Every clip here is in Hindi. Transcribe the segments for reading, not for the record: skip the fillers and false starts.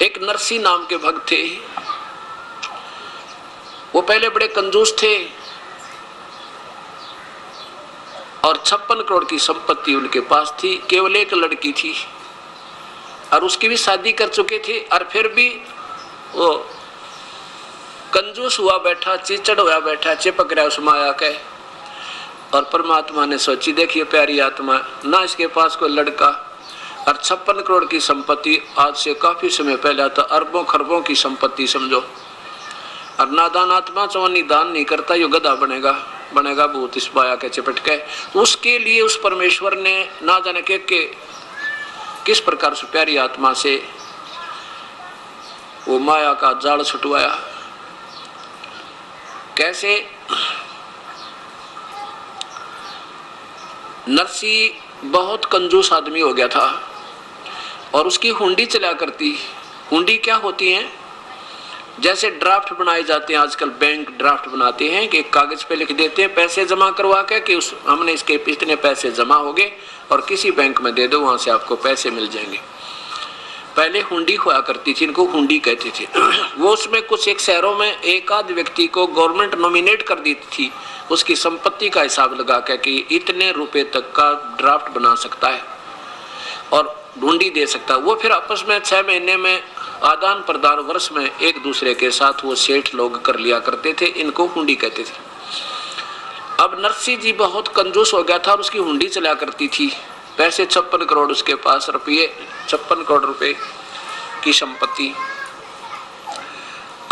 एक नरसी नाम के भक्त थे। वो पहले बड़े कंजूस थे और 56 करोड़ की संपत्ति उनके पास थी। केवल एक लड़की थी और उसकी भी शादी कर चुके थे, और फिर भी वो कंजूस हुआ बैठा, चिचड़ हुआ बैठा, चिपक रहा उस माया के। और परमात्मा ने सोची, देखिए प्यारी आत्मा, ना इसके पास कोई लड़का और 56 करोड़ की संपत्ति, आज से काफी समय पहले तो अरबों खरबों की संपत्ति समझो। और नादान आत्मा चवनी दान नहीं करता, यो गधा बनेगा भूत इस माया के चिपट के। उसके लिए उस परमेश्वर ने ना जाने के किस प्रकार से प्यारी आत्मा से वो माया का जाल छुटवाया। कैसे? नरसी बहुत कंजूस आदमी हो गया था और उसकी हुंडी चला करती। हुंडी क्या होती है? जैसे ड्राफ्ट बनाए जाते हैं आजकल, बैंक ड्राफ्ट बनाते हैं कि एक कागज पे लिख देते हैं पैसे जमा करवा के कि हमने इसके इतने पैसे जमा हो गए और किसी बैंक में दे दो, वहां से आपको पैसे मिल जाएंगे। पहले हुंडी हुआ करती थी, इनको हुंडी कहते थे। वो उसमें कुछ एक शहरों में एक आध व्यक्ति को गवर्नमेंट नॉमिनेट कर दी थी, उसकी संपत्ति का हिसाब लगा के कि इतने रुपए तक का ड्राफ्ट बना सकता है और हुंडी दे सकता है। वो फिर आपस में 6 महीने में आदान प्रदान, वर्ष में एक दूसरे के साथ वो सेठ लोग कर लिया करते थे, इनको हुंडी कहते थे। अब नरसी जी बहुत कंजूस हो गया था और उसकी हुंडी चला करती थी। पैसे 56 करोड़ उसके पास, रुपये 56 करोड़ रुपए की संपत्ति।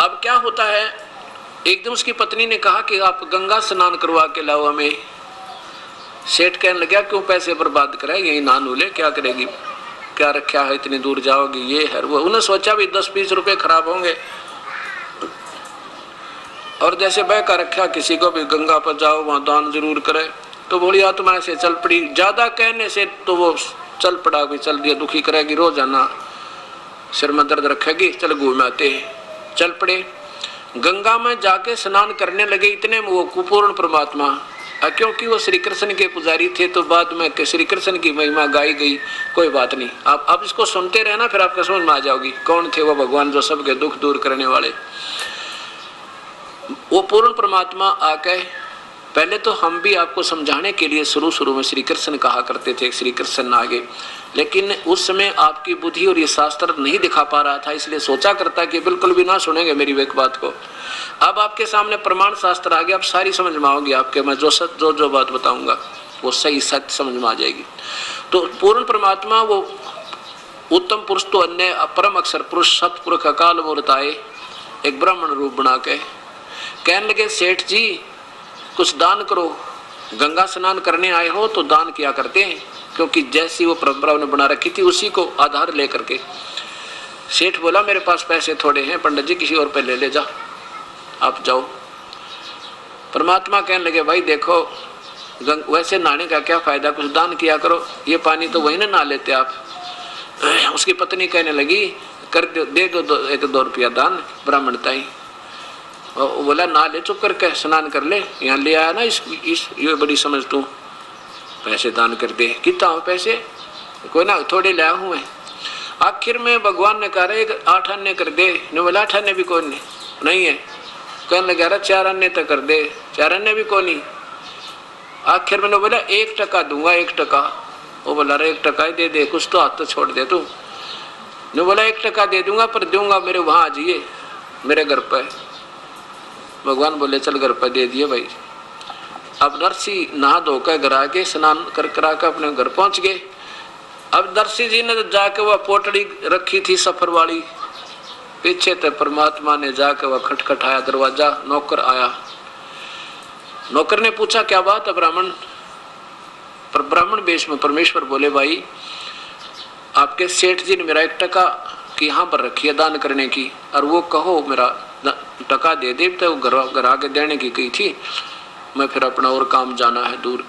अब क्या होता है, एक दिन उसकी पत्नी ने कहा कि आप गंगा स्नान करवा के लाओ हमें। सेठ कहने लगा, क्यों पैसे बर्बाद करे, यही नहा ले, क्या करेगी, क्या रखा है, इतनी दूर जाओगी, ये है वो। उन्हें सोचा भी 10-20 रुपए खराब होंगे, और जैसे बहका रखा किसी को भी, गंगा पर जाओ वहां दान जरूर करे। तो बोली आत्मा ऐसे चल पड़ी। ज्यादा कहने से तो वो चल पड़ा, भी चल दिया, दुखी करेगी, रोजाना सिर में दर्द रखेगी, चल घूम आते। चल पड़े, गंगा में जाके स्नान करने लगे। इतने में वो कुपूर्ण परमात्मा, क्योंकि वो श्री कृष्ण के पुजारी थे तो बाद में श्री कृष्ण की महिमा गाई गई। कोई बात नहीं, आप इसको सुनते रहना, फिर आपको समझ में आ जाओगी कौन थे वो भगवान जो सबके दुख दूर करने वाले। वो पूर्ण परमात्मा आके, पहले तो हम भी आपको समझाने के लिए शुरू में श्री कृष्ण कहा करते थे, श्री कृष्ण आगे, लेकिन उस समय आपकी बुद्धि और ये शास्त्र नहीं दिखा पा रहा था, इसलिए सोचा करता कि बिल्कुल भी ना सुनेंगे मेरी एक बात को। अब आपके सामने प्रमाण शास्त्र आ गया, अब सारी समझ में आओगी आपके, मैं जो बात बताऊंगा वो सही सत्य समझ में आ जाएगी। तो पूर्ण परमात्मा वो उत्तम पुरुष तो अन्य परम अक्षर पुरुष सतपुरुष अकाल मूर्त आए, एक ब्राह्मण रूप बना के कहने लगे, सेठ जी कुछ दान करो, गंगा स्नान करने आए हो तो दान किया करते हैं, क्योंकि जैसी वो परंपरा उन्हें बना रखी थी उसी को आधार लेकर के। सेठ बोला, मेरे पास पैसे थोड़े हैं पंडित जी, किसी और पे ले जा, आप जाओ। परमात्मा कहने लगे, भाई देखो वैसे नहाने का क्या फायदा, कुछ दान किया करो, ये पानी तो वही ना नहा लेते आप। उसकी पत्नी कहने लगी, कर दे दो 1-2 रुपया दान ब्राह्मणता ही। बोला, ना ले, चुप करके स्नान कर ले, यहाँ ले आया ना इस ये बड़ी समझ तू, पैसे दान कर दे। कितना हो पैसे? कोई ना, थोड़े लाया हूँ मैं। आखिर में भगवान ने कहा 8 अन्य कर दे। ने बोला 8 अन्य भी कोई नहीं है। कहने लगा 4 अन्य तक कर दे, 4 अन्य भी कोई नहीं। आखिर में बोला 1 टका दूंगा, 1 टका। वो बोला 1 टका ही दे दे, कुछ तो हाथ तो छोड़ दे तू। ने बोला 1 टका दे दूंगा, पर दूंगा मेरे वहां आ जाइए, मेरे घर पर। भगवान बोले चल घर पर दे दिए भाई। अब नरसी नहा धोकर घर आके स्नान कर कर अपने घर पहुंच गए। अब नरसी जी ने जाके वह पोटड़ी रखी थी सफर वाली, पीछे से परमात्मा ने जाकर वह खटखटाया दरवाजा, नौकर आया। नौकर ने पूछा क्या बात है ब्राह्मण? पर ब्राह्मण वेश में परमेश्वर बोले, भाई आपके सेठ जी ने मेरा 1 टका की यहाँ पर रखी है दान करने की, और वो कहो मेरा टका दे दे, तो घर आके देने की कही थी, मैं फिर अपना और काम जाना है दूर।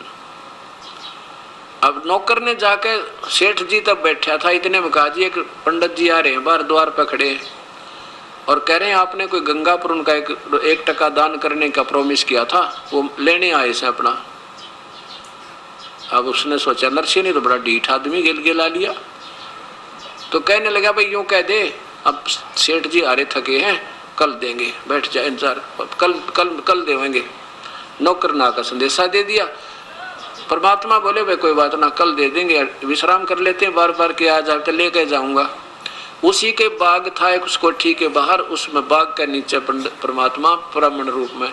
अब नौकर ने जाके, सेठ जी तब बैठा था, इतने में कहा जी एक पंडित जी आ रहे हैं बाहर द्वार पर खड़े और कह रहे हैं आपने कोई गंगापुर उनका 1 टका दान करने का प्रॉमिस किया था, वो लेने आए से अपना। अब उसने सोचा नरसी ने तो बड़ा ढीठ आदमी गिला लिया, तो कहने लगा भाई यूं कह दे अब सेठ जी आ रहे थके हैं, कल देंगे, बैठ जाए इंतजार, कल कल कल देंगे। नौकर ना का संदेशा दे दिया। परमात्मा बोले भाई कोई बात ना, कल दे देंगे, विश्राम कर लेते हैं, बार बार के आ जाते लेके जाऊंगा। उसी के बाग था एक उस कोठी के बाहर, उसमें बाग के नीचे परमात्मा ब्राह्मण रूप में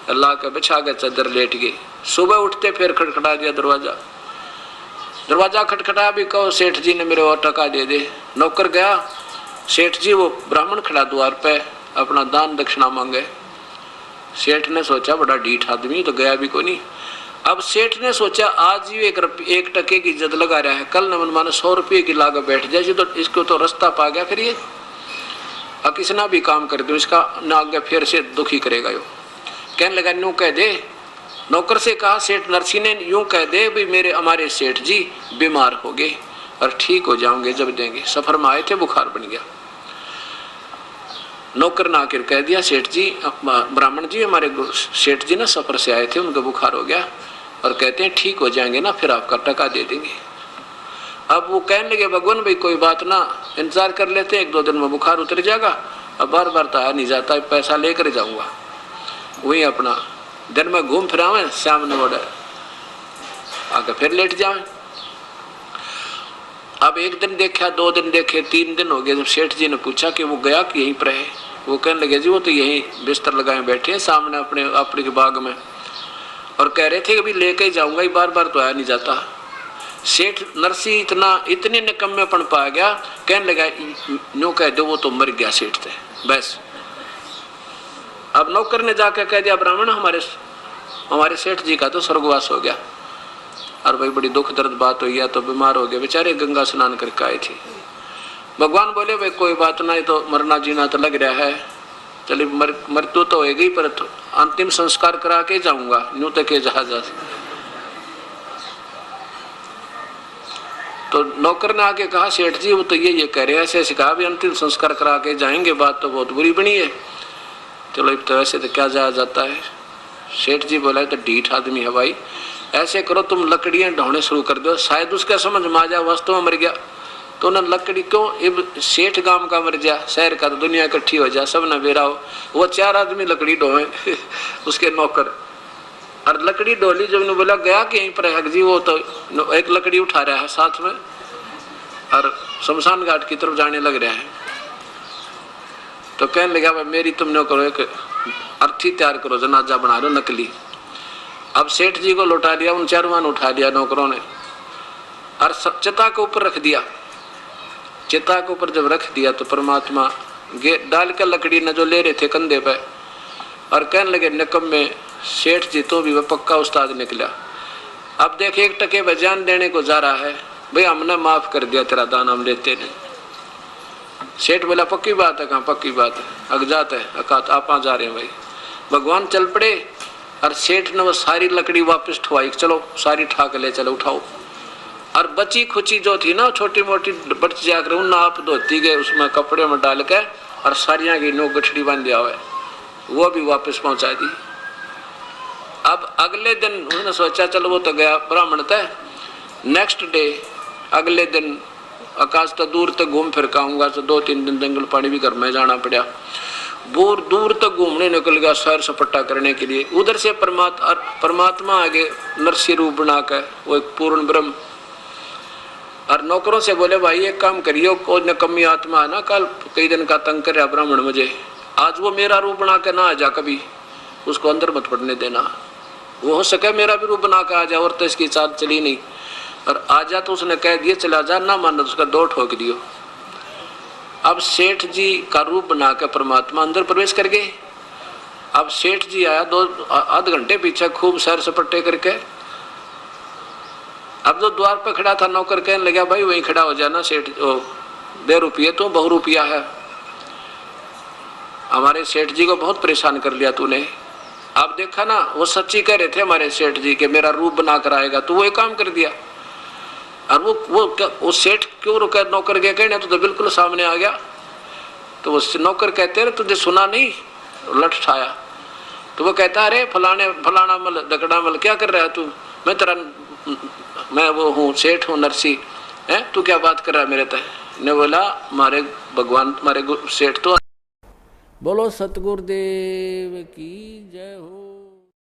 अल्लाह के बिछा के चादर लेट गए। सुबह उठते फिर खटखटा दिया दरवाजा। दरवाजा खटखटा भी कहो सेठ जी ने मेरे और टका दे दे। नौकर गया, सेठ जी वो ब्राह्मण खड़ा द्वार पे अपना दान दक्षिणा मांगे। सेठ ने सोचा बड़ा ढीठ आदमी तो गया भी कोई नहीं। अब सेठ ने सोचा आज ही एक टके की इज्जत लगा रहा है, कल न मनमाने 100 रुपये की लागत बैठ जाए तो इसको तो रास्ता पा गया, फिर ये किसना भी काम कर दो इसका ना आगे फिर से दुखी करेगा। यो कहने लगा यूं कह दे। नौकर से कहा सेठ नरसी ने, यूं कह दे भी हमारे सेठ जी बीमार हो गए और ठीक हो जाओगे जब देंगे, सफर में आए थे बुखार बन गया। नौकर ने आकर कह दिया सेठ जी, ब्राह्मण जी हमारे सेठ जी ना सफर से आए थे, उनका बुखार हो गया और कहते हैं ठीक हो जाएंगे ना फिर आपका टका दे देंगे। अब वो कहने लगे भगवान भाई कोई बात ना, इंतजार कर लेते हैं, 1-2 दिन में बुखार उतर जाएगा। अब बार बार तो आ नहीं जाता, पैसा लेकर जाऊंगा, वही अपना दिन में घूम फिरावे, शाम ने बोले आके फिर लेट जाए। अब 1 दिन देखा, 2 दिन देखे, 3 दिन हो गए। जब सेठ जी ने पूछा कि वो गया कि यहीं पर है, वो कहने लगे जी वो तो यहीं बिस्तर लगाए बैठे हैं सामने अपने के बाग में, और कह रहे थे कि अभी लेके जाऊंगा, बार बार तो आया नहीं जाता। सेठ नरसी इतने निकम्मेपन पा गया, कहने लगा नो कह दो वो तो मर गया सेठ थे बस। अब नौकर ने जाकर कह दिया ब्राह्मण हमारे सेठ जी का तो स्वर्गवास हो गया। और भाई बड़ी दुख दर्द बात हुई है, तो बीमार हो गए बेचारे, गंगा स्नान करके आए थे। भगवान बोले भाई कोई बात नहीं, तो मरना जीना तो लग रहा है, चलिए मृत्यु तो होगी पर तो अंतिम संस्कार करा के जाऊंगा, यूं तक जहाज। तो नौकर ने आके कहा सेठ जी वो तो ये कह रहे हैं, ऐसे कहा भी अंतिम संस्कार करा के जाएंगे, बात तो बहुत बुरी बनी है। चलो तो वैसे तो क्या जाया जाता है। सेठ जी बोला तो ढीठ आदमी है भाई, ऐसे करो तुम लकड़ियां ढोने शुरू कर दो, शायद उसका समझ में आ जाए वास्तव में मर गया तो ना लकड़ी क्यों, सेठ गांव का मर जा, शहर का तो दुनिया इकट्ठी हो जाए, सब न बेरा हो। वो 4 आदमी लकड़ी ढोए उसके नौकर, और लकड़ी ढोली जब ने बोला गया कि यहीं पर है जी, वो तो एक लकड़ी उठा रहा है साथ में और शमशान घाट की तरफ जाने लग रहा है। तो कहने लगा भाई मेरी तुमने करो एक अर्थी तैयार करो, जनाजा बना लो नकली। अब सेठ जी को लौटा दिया, उन 4 उठा दिया नौकरों ने और चिता के ऊपर रख दिया। चिता के ऊपर जब रख दिया तो परमात्मा डाल कर लकड़ी न जो ले रहे थे कंधे पे, और कहने लगे निकम्मे सेठ जी तो भी वह पक्का उस्ताद निकला। अब देख 1 टके बजान देने को जा रहा है, भाई हमने माफ कर दिया तेरा दान, हम लेते नहीं। सेठ बोला पक्की बात है, कहाँ पक्की बात है, अगजात है, आप जा रहे हैं भाई। भगवान चल पड़े और सेठ ने वो सारी लकड़ी वापस ठुआई, चलो सारी ठाक ले चलो उठाओ। और बची खुची जो थी ना छोटी मोटी बच जाकर उन आप धोती गए उसमें कपड़े में डाल के और सारियां की नो गठड़ी बांध दिया हुआ, वो भी वापस पहुंचा दी। अब अगले दिन उन्होंने सोचा चलो वो तो गया ब्राह्मण था। नेक्स्ट डे अगले दिन आकाश तो दूर तक घूम फिर आऊंगा, तो 2-3 दिन जंगल पानी भी घर में जाना पड़ा। बहुत दूर तक घूमने निकल गया सैर सपट्टा करने के लिए। उधर से परमात्मा आगे नरसी रूप बनाकर वो एक पूर्ण ब्रह्म, और नौकरों से बोले भाई एक काम करियो, कोई नकम्मी आत्मा है ना कल कई दिन का तंग कर ब्राह्मण मुझे, आज वो मेरा रूप बना के ना आ जा, कभी उसको अंदर मत पड़ने देना, वो हो सके मेरा भी रूप बना के आ जा। और तो इसकी चाल चली नहीं, और आ जा तो उसने कह दिया चला जा, ना मानो उसका 2 ठोक दियो। अब सेठ जी का रूप बना के परमात्मा अंदर प्रवेश कर गए। अब सेठ जी आया 2-8 घंटे पीछे खूब सैर सपट्टे करके। अब जो द्वार पर खड़ा था नौकर कहने लगा भाई वहीं खड़ा हो जाना, सेठ दे रुपये तो बहु रुपया है, हमारे सेठ जी को बहुत परेशान कर लिया तूने। अब देखा ना वो सच्ची कह रहे थे हमारे सेठ जी के मेरा रूप बना कर आएगा, तो वो एक काम कर दिया। और वो सेठ क्यों रुका, नौकर के कहने तो बिल्कुल सामने आ गया। तो वो नौकर कहते रहे तुझे सुना नहीं, लठ उठाया। तो वो कहता अरे फलाना मल दकड़ा मल क्या कर रहा है तू, मैं वो हूँ सेठ हूँ नरसी है, तू क्या बात कर रहा है मेरे तय, ने बोला मारे भगवान मारे सेठ तो। बोलो सतगुरुदेव की जय हो।